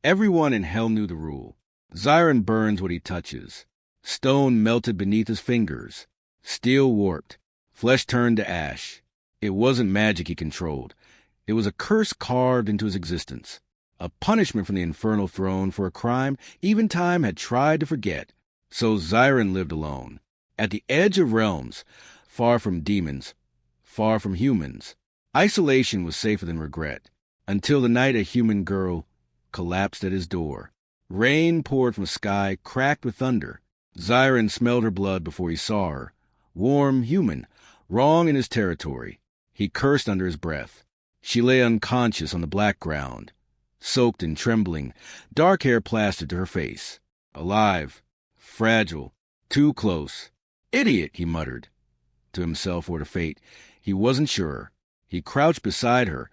Everyone in hell knew the rule. Zyron burns what he touches. Stone melted beneath his fingers. Steel warped. Flesh turned to ash. It wasn't magic he controlled. It was a curse carved into his existence. A punishment from the infernal throne for a crime even time had tried to forget. So Zyron lived alone, at the edge of realms, far from demons, far from humans. Isolation was safer than regret, until the night a human girl collapsed at his door. Rain poured from the sky, cracked with thunder. Zyron smelled her blood before he saw her. Warm, human, wrong in his territory. He cursed under his breath. She lay unconscious on the black ground, soaked and trembling, dark hair plastered to her face. Alive, fragile, too close. Idiot, he muttered, to himself or to fate. He wasn't sure. He crouched beside her,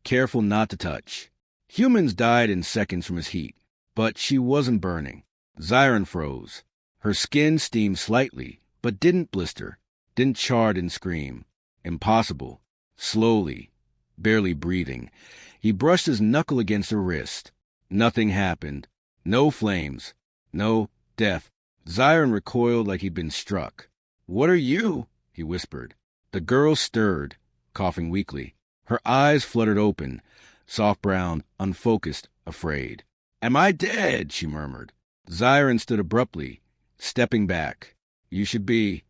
careful not to touch. Humans died in seconds from his heat, but she wasn't burning. Zyron froze. Her skin steamed slightly, but didn't blister, didn't char, didn't scream. Impossible. Slowly, barely breathing, he brushed his knuckle against her wrist. Nothing happened. No flames. No death. Zyron recoiled like he'd been struck. "What are you?" he whispered. The girl stirred, coughing weakly. Her eyes fluttered open, soft brown, unfocused, afraid. "Am I dead?" she murmured. Zyron stood abruptly, stepping back. "You should be."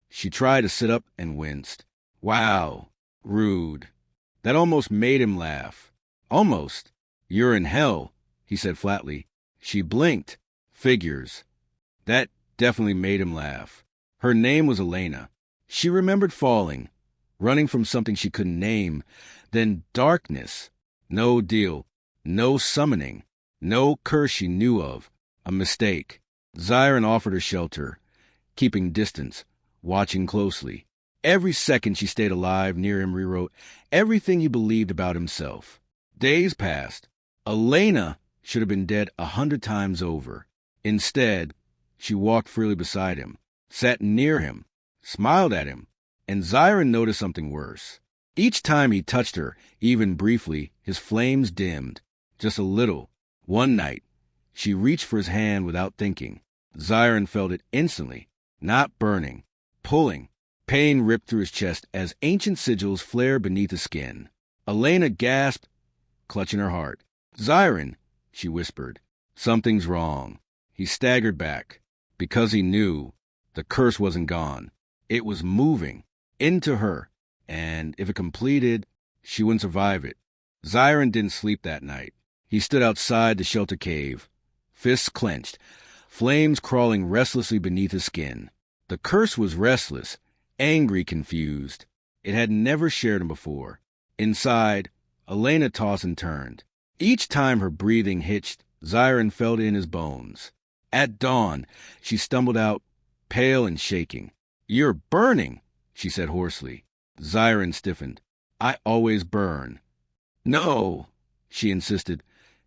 She tried to sit up and winced. "Wow. Rude." That almost made him laugh. Almost. "You're in hell," he said flatly. She blinked. Figures. That definitely made him laugh. Her name was Elena. She remembered falling, running from something she couldn't name. Then darkness. No deal. No summoning. No curse she knew of. A mistake. Zyron offered her shelter, keeping distance, watching closely. Every second she stayed alive near him rewrote everything he believed about himself. Days passed. Elena should have been dead 100 times over. Instead, she walked freely beside him, sat near him, smiled at him, and Zyron noticed something worse. Each time he touched her, even briefly, his flames dimmed. Just a little. One night, she reached for his hand without thinking. Zyron felt it instantly, not burning, pulling. Pain ripped through his chest as ancient sigils flared beneath his skin. Elena gasped, clutching her heart. "Zyron," she whispered. "Something's wrong." He staggered back, because he knew the curse wasn't gone. It was moving into her, and if it completed, she wouldn't survive it. Zyron didn't sleep that night. He stood outside the shelter cave, fists clenched, flames crawling restlessly beneath his skin. The curse was restless, angry, confused. It had never shared him before. Inside, Elena tossed and turned. Each time her breathing hitched, Zyron felt it in his bones. At dawn, she stumbled out, pale and shaking. "You're burning," she said hoarsely. Zyron stiffened. "I always burn." "No," she insisted,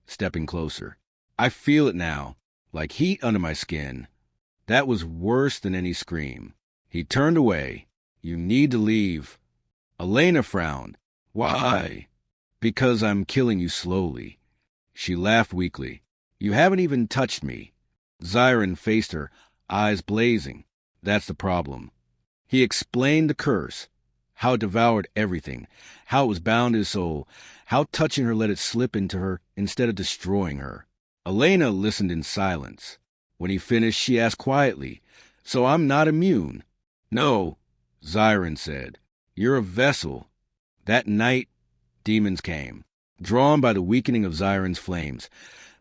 stepping closer. "I feel it now, like heat under my skin." That was worse than any scream. He turned away. "You need to leave." Elena frowned. "Why?" "Because I'm killing you slowly." She laughed weakly. "You haven't even touched me." Zyron faced her, eyes blazing. "That's the problem." He explained the curse, how it devoured everything, how it was bound to his soul, how touching her let it slip into her instead of destroying her. Elena listened in silence. When he finished, she asked quietly, "So I'm not immune?" "No," Zyron said. "You're a vessel." That night, demons came, drawn by the weakening of Zyron's flames.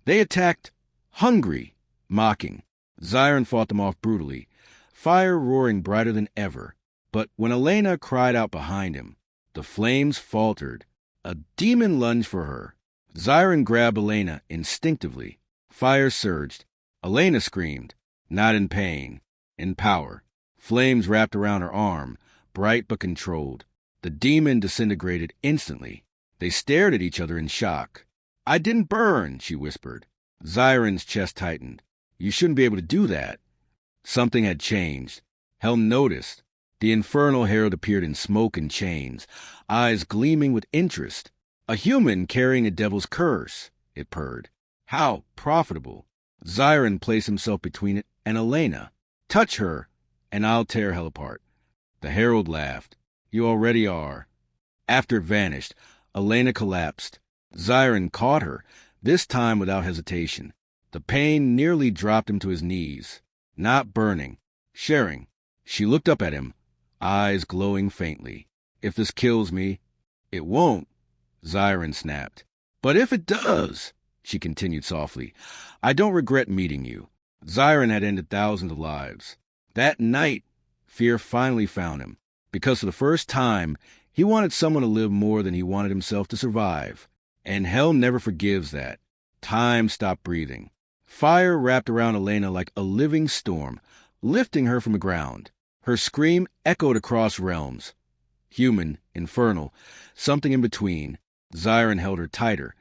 They attacked, hungry, mocking. Zyron fought them off brutally, fire roaring brighter than ever. But when Elena cried out behind him, the flames faltered. A demon lunged for her. Zyron grabbed Elena instinctively. Fire surged. Elena screamed, not in pain, in power. Flames wrapped around her arm, bright but controlled. The demon disintegrated instantly. They stared at each other in shock. "I didn't burn," she whispered. Zyron's chest tightened. "You shouldn't be able to do that." Something had changed. Helm noticed. The infernal herald appeared in smoke and chains, eyes gleaming with interest. "A human carrying a devil's curse," it purred. How profitable. Zyron placed himself between it and Elena. Touch her, and I'll tear hell apart. The herald laughed. You already are. After it vanished, Elena collapsed. Zyron caught her, this time without hesitation. The pain nearly dropped him to his knees. Not burning, sharing. She looked up at him, eyes glowing faintly. If this kills me, it won't, Zyron snapped. But if it does, she continued softly, I don't regret meeting you. Zyron had ended thousands of lives. That night, fear finally found him, because for the first time, he wanted someone to live more than he wanted himself to survive. And hell never forgives that. Time stopped breathing. Fire wrapped around Elena like a living storm, lifting her from the ground. Her scream echoed across realms. Human, infernal, something in between. Zyron held her tighter,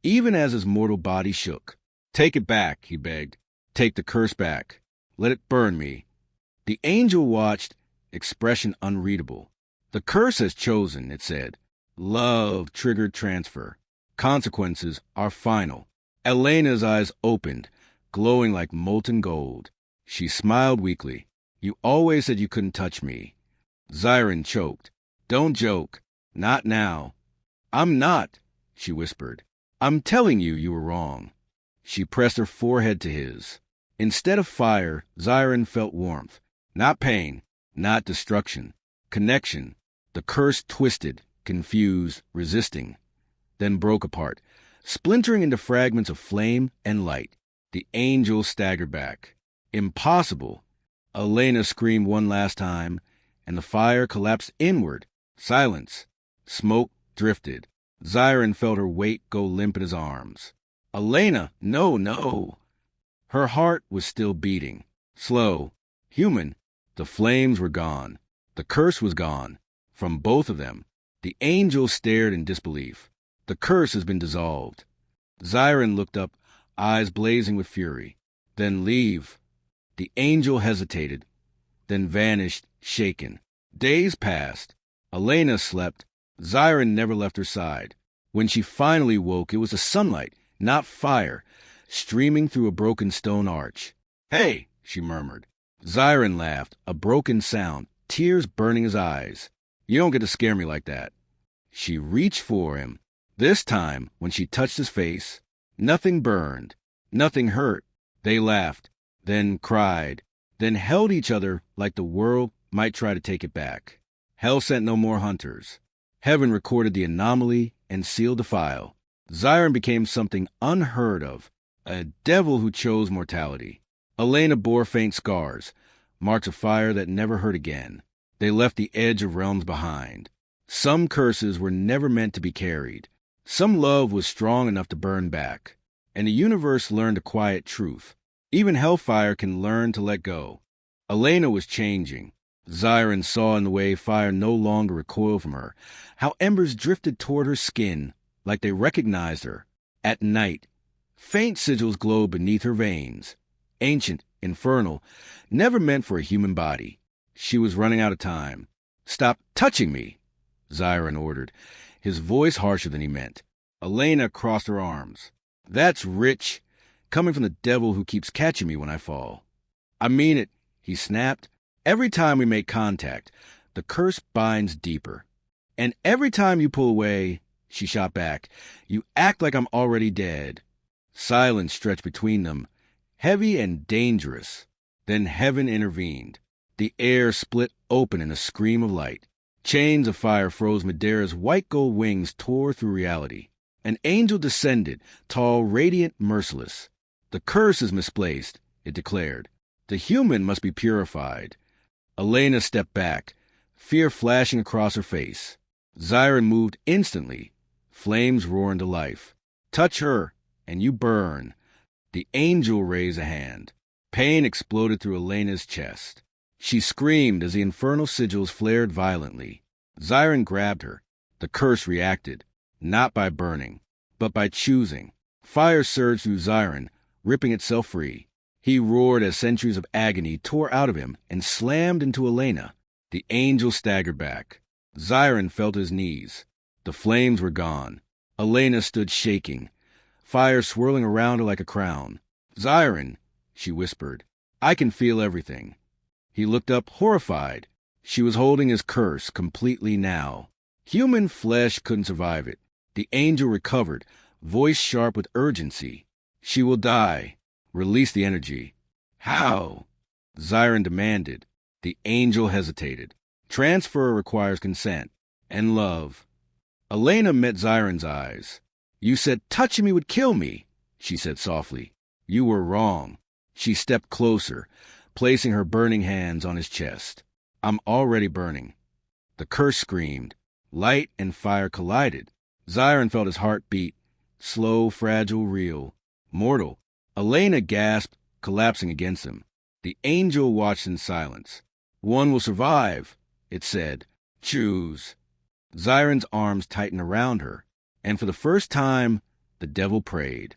even as his mortal body shook. Take it back, he begged. Take the curse back. Let it burn me. The angel watched, expression unreadable. The curse has chosen, it said. Love triggered transfer. Consequences are final. Elena's eyes opened, glowing like molten gold. She smiled weakly. You always said you couldn't touch me. Zyron choked. Don't joke. Not now. I'm not, she whispered. I'm telling you you were wrong. She pressed her forehead to his. Instead of fire, Zyron felt warmth. Not pain, not destruction. Connection. The curse twisted, confused, resisting, then broke apart, splintering into fragments of flame and light. The angel staggered back. Impossible. Elena screamed one last time, and the fire collapsed inward. Silence. Smoke drifted. Zyron felt her weight go limp in his arms. Elena, no, no. Her heart was still beating. Slow. Human. The flames were gone. The curse was gone. From both of them. The angel stared in disbelief. The curse has been dissolved. Zyron looked up, eyes blazing with fury. Then leave. The angel hesitated, then vanished, shaken. Days passed. Elena slept. Zyron never left her side. When she finally woke, it was the sunlight, not fire, streaming through a broken stone arch. Hey, she murmured. Zyron laughed, a broken sound, tears burning his eyes. You don't get to scare me like that. She reached for him. This time, when she touched his face, nothing burned, nothing hurt. They laughed, then cried, then held each other like the world might try to take it back. Hell sent no more hunters. Heaven recorded the anomaly and sealed the file. Zyron became something unheard of, a devil who chose mortality. Elena bore faint scars, marks of fire that never hurt again. They left the edge of realms behind. Some curses were never meant to be carried. Some love was strong enough to burn back. And the universe learned a quiet truth. Even hellfire can learn to let go. Elena was changing. Zyron saw in the way fire no longer recoiled from her, how embers drifted toward her skin, like they recognized her. At night, faint sigils glowed beneath her veins. Ancient, infernal, never meant for a human body. She was running out of time. Stop touching me, Zyron ordered, his voice harsher than he meant. Elena crossed her arms. That's rich, coming from the devil who keeps catching me when I fall. I mean it, he snapped. Every time we make contact, the curse binds deeper. And every time you pull away, she shot back, you act like I'm already dead. Silence stretched between them, heavy and dangerous. Then heaven intervened. The air split open in a scream of light. Chains of fire froze Medera's white gold wings tore through reality. An angel descended, tall, radiant, merciless. The curse is misplaced, it declared. The human must be purified. Elena stepped back, fear flashing across her face. Zyron moved instantly, flames roaring to life. Touch her, and you burn. The angel raised a hand. Pain exploded through Elena's chest. She screamed as the infernal sigils flared violently. Zyron grabbed her. The curse reacted, not by burning, but by choosing. Fire surged through Zyron, ripping itself free. He roared as centuries of agony tore out of him and slammed into Elena. The angel staggered back. Zyron felt his knees. The flames were gone. Elena stood shaking. fire swirling around her like a crown. "Zyron," she whispered, "I can feel everything." He looked up, horrified. She was holding his curse completely now. Human flesh couldn't survive it. The angel recovered, voice sharp with urgency. "She will die. Release the energy." "How?" Zyron demanded. The angel hesitated. "Transfer requires consent. And love." Elena met Zyron's eyes. "You said touching me would kill me," she said softly. "You were wrong." She stepped closer, placing her burning hands on his chest. "I'm already burning." The curse screamed. Light and fire collided. Zyron felt his heart beat. Slow, fragile, real. Mortal. Elena gasped, collapsing against him. The angel watched in silence. "One will survive," it said. "Choose." Zyron's arms tightened around her, and for the first time, the devil prayed.